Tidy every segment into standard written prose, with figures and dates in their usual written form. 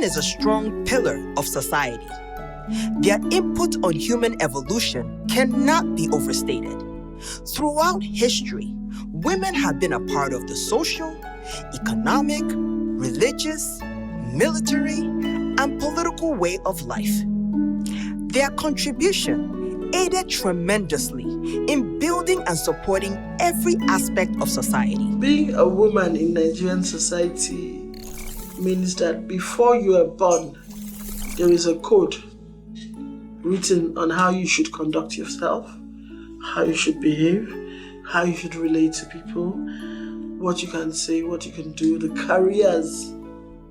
is a strong pillar of society. Their input on human evolution cannot be overstated. Throughout history, women have been a part of the social, economic, religious, military, and political way of life. Their contribution aided tremendously in building and supporting every aspect of society. Being a woman in Nigerian society means that before you are born, there is a code written on how you should conduct yourself, how you should behave, how you should relate to people, what you can say, what you can do, the careers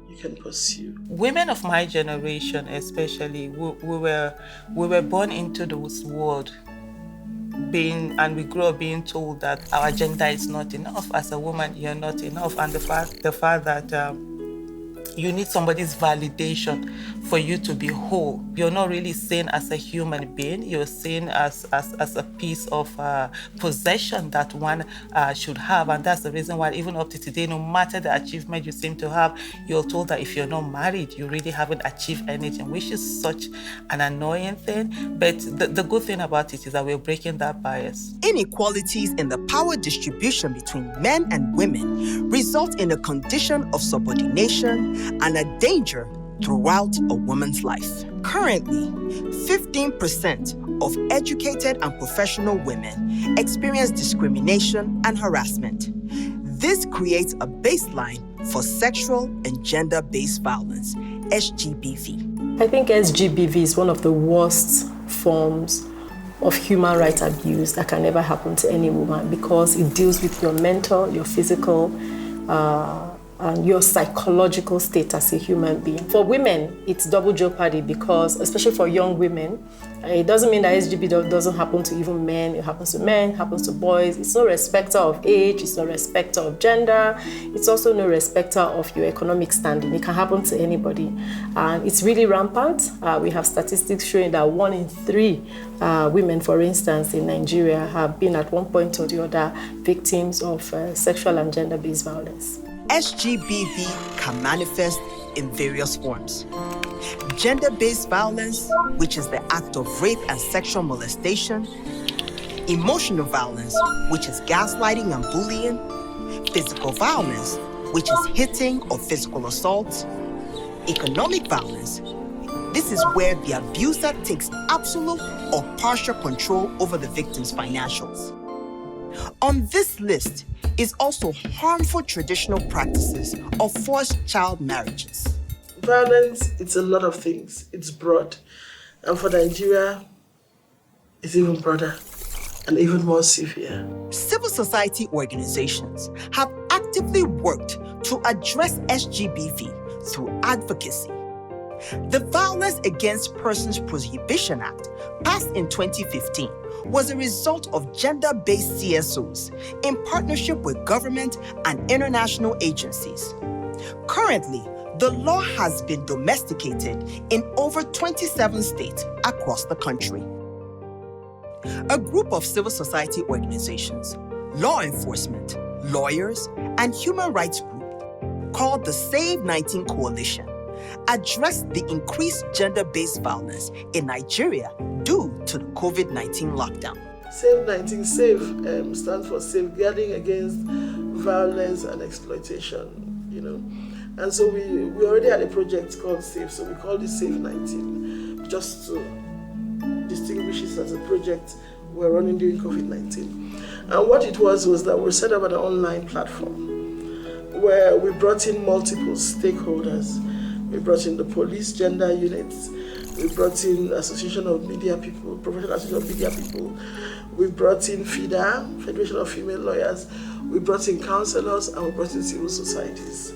you can pursue. Women of my generation especially, we were born into this world and we grew up being told that our gender is not enough. As a woman, you're not enough. And the fact that you need somebody's validation for you to be whole. You're not really seen as a human being. You're seen as a piece of possession that one should have. And that's the reason why even up to today, no matter the achievement you seem to have, you're told that if you're not married, you really haven't achieved anything, which is such an annoying thing. But the good thing about it is that we're breaking that bias. Inequalities in the power distribution between men and women result in a condition of subordination and a danger throughout a woman's life. Currently, 15% of educated and professional women experience discrimination and harassment. This creates a baseline for sexual and gender-based violence, SGBV. I think SGBV is one of the worst forms of human rights abuse that can ever happen to any woman because it deals with your mental, your physical, and your psychological state as a human being. For women, it's double jeopardy because, especially for young women, it doesn't mean that SGB doesn't happen to even men. It happens to men, it happens to boys. It's no respecter of age, it's no respecter of gender. It's also no respecter of your economic standing. It can happen to anybody. And it's really rampant. We have statistics showing that 1 in 3 women, for instance, in Nigeria have been at one point or the other victims of sexual and gender-based violence. SGBV can manifest in various forms. Gender-based violence, which is the act of rape and sexual molestation. Emotional violence, which is gaslighting and bullying. Physical violence, which is hitting or physical assault. Economic violence. This is where the abuser takes absolute or partial control over the victim's financials. On this list is also harmful traditional practices of forced child marriages. Violence, it's a lot of things. It's broad. And for Nigeria, it's even broader and even more severe. Civil society organizations have actively worked to address SGBV through advocacy. The Violence Against Persons Prohibition Act, passed in 2015, was a result of gender-based CSOs in partnership with government and international agencies. Currently, the law has been domesticated in over 27 states across the country. A group of civil society organizations, law enforcement, lawyers, and human rights group called the Save 19 Coalition addressed the increased gender-based violence in Nigeria due to the COVID-19 lockdown. Save 19, SAVE stands for Safeguarding Against Violence and Exploitation, And so we already had a project called SAVE, so we called it Save 19, just to distinguish it as a project we're running during COVID-19. And what it was that we set up an online platform where we brought in multiple stakeholders. We brought in the police gender units. We brought in Association of Media People, Professional Association of Media People. We brought in FIDA, Federation of Female Lawyers. We brought in counselors and we brought in civil societies.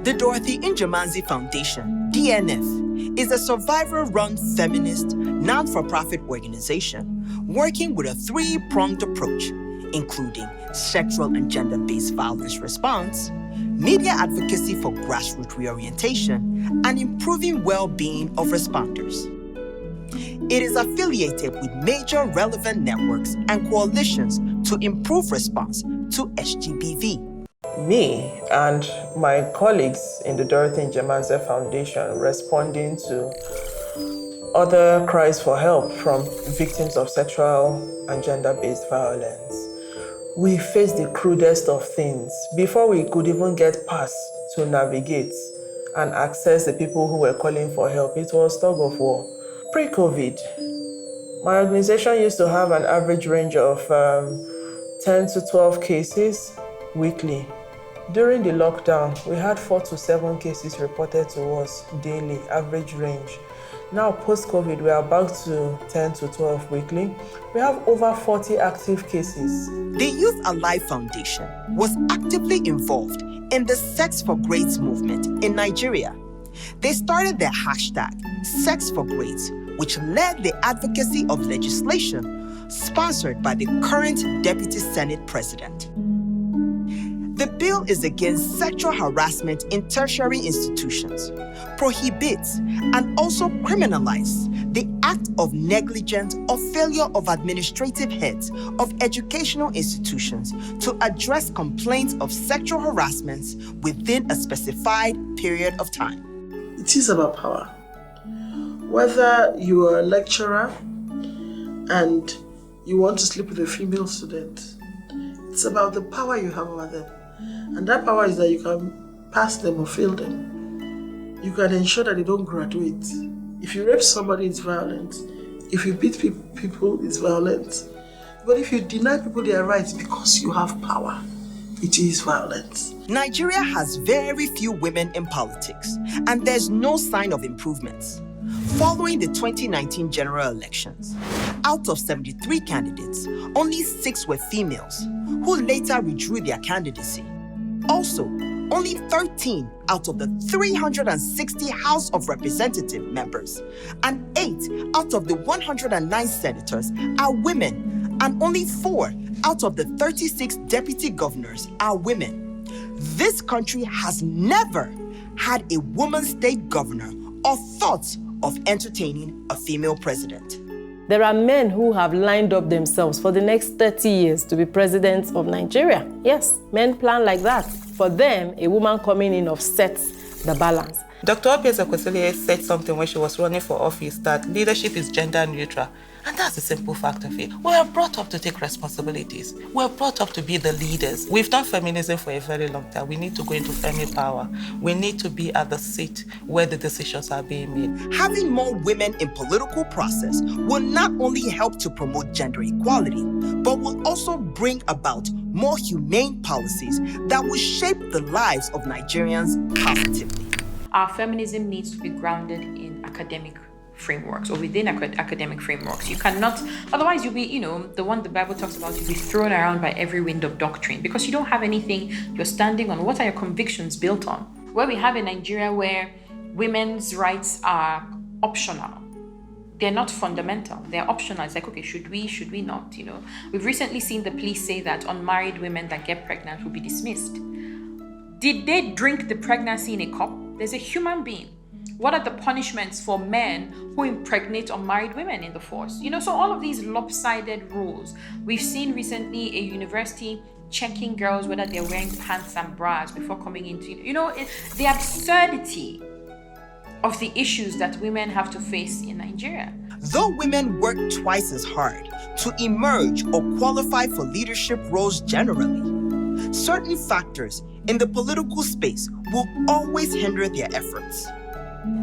The Dorothy Njomanzi Foundation, DNF, is a survivor-run feminist, non-for-profit organization working with a 3-pronged approach, including sexual and gender-based violence response, media advocacy for grassroots reorientation, and improving well-being of responders. It is affiliated with major relevant networks and coalitions to improve response to SGBV. me and my colleagues in the Dorothy Njemaze Foundation responding to other cries for help from victims of sexual and gender-based violence. We faced the crudest of things. Before we could even get past to navigate and access the people who were calling for help, it was tug of war. Pre-COVID, my organization used to have an average range of 10 to 12 cases weekly. During the lockdown, we had 4 to 7 cases reported to us daily, average range. Now, post-COVID, we are back to 10 to 12 weekly. We have over 40 active cases. The Youth Alive Foundation was actively involved in the Sex for Grades movement in Nigeria. They started their hashtag, Sex for Grades, which led the advocacy of legislation sponsored by the current Deputy Senate President. The bill is against sexual harassment in tertiary institutions, prohibits and also criminalizes the act of negligence or failure of administrative heads of educational institutions to address complaints of sexual harassment within a specified period of time. It is about power. Whether you are a lecturer and you want to sleep with a female student, it's about the power you have over them. And that power is that you can pass them or fail them. You can ensure that they don't graduate. If you rape somebody, it's violent. If you beat people, it's violent. But if you deny people their rights because you have power, it is violence. Nigeria has very few women in politics, and there's no sign of improvements. Following the 2019 general elections, out of 73 candidates, only 6 were females, who later withdrew their candidacy. Also, only 13 out of the 360 House of Representative members and 8 out of the 109 senators are women, and only 4 out of the 36 deputy governors are women. This country has never had a woman state governor or thought of entertaining a female president. There are men who have lined up themselves for the next 30 years to be president of Nigeria. Yes, men plan like that. For them, a woman coming in offsets the balance. Dr. Obieze Kwesili said something when she was running for office, that leadership is gender neutral. And that's the simple fact of it. We are brought up to take responsibilities. We are brought up to be the leaders. We've done feminism for a very long time. We need to go into feminine power. We need to be at the seat where the decisions are being made. Having more women in political process will not only help to promote gender equality, but will also bring about more humane policies that will shape the lives of Nigerians positively. Our feminism needs to be grounded in academic frameworks or within academic frameworks. You cannot, otherwise you'll be, the one the Bible talks about, you'll be thrown around by every wind of doctrine because you don't have anything you're standing on. What are your convictions built on? Where we have in Nigeria where women's rights are optional. They're not fundamental. They're optional. It's like, okay, should we not, We've recently seen the police say that unmarried women that get pregnant will be dismissed. Did they drink the pregnancy in a cup? There's a human being. What are the punishments for men who impregnate unmarried women in the force? So all of these lopsided rules. We've seen recently a university checking girls whether they're wearing pants and bras before coming into, the absurdity of the issues that women have to face in Nigeria. Though women work twice as hard to emerge or qualify for leadership roles generally, certain factors in the political space will always hinder their efforts.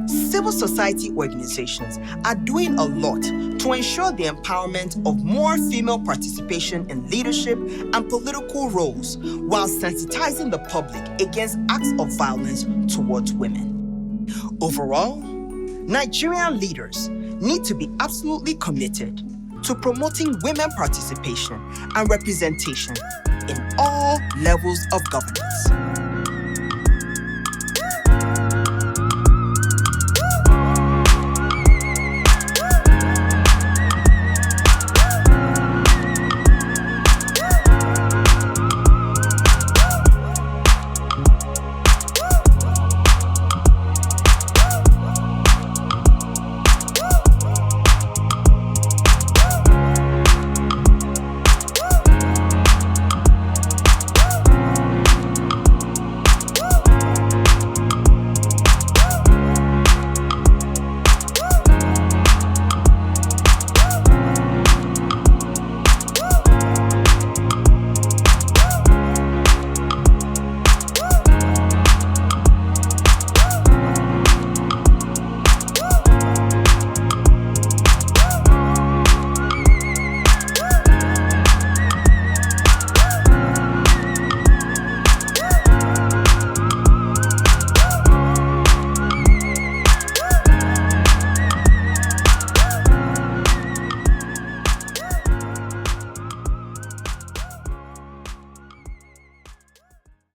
Civil society organizations are doing a lot to ensure the empowerment of more female participation in leadership and political roles while sensitizing the public against acts of violence towards women. Overall, Nigerian leaders need to be absolutely committed to promoting women participation and representation in all levels of governance.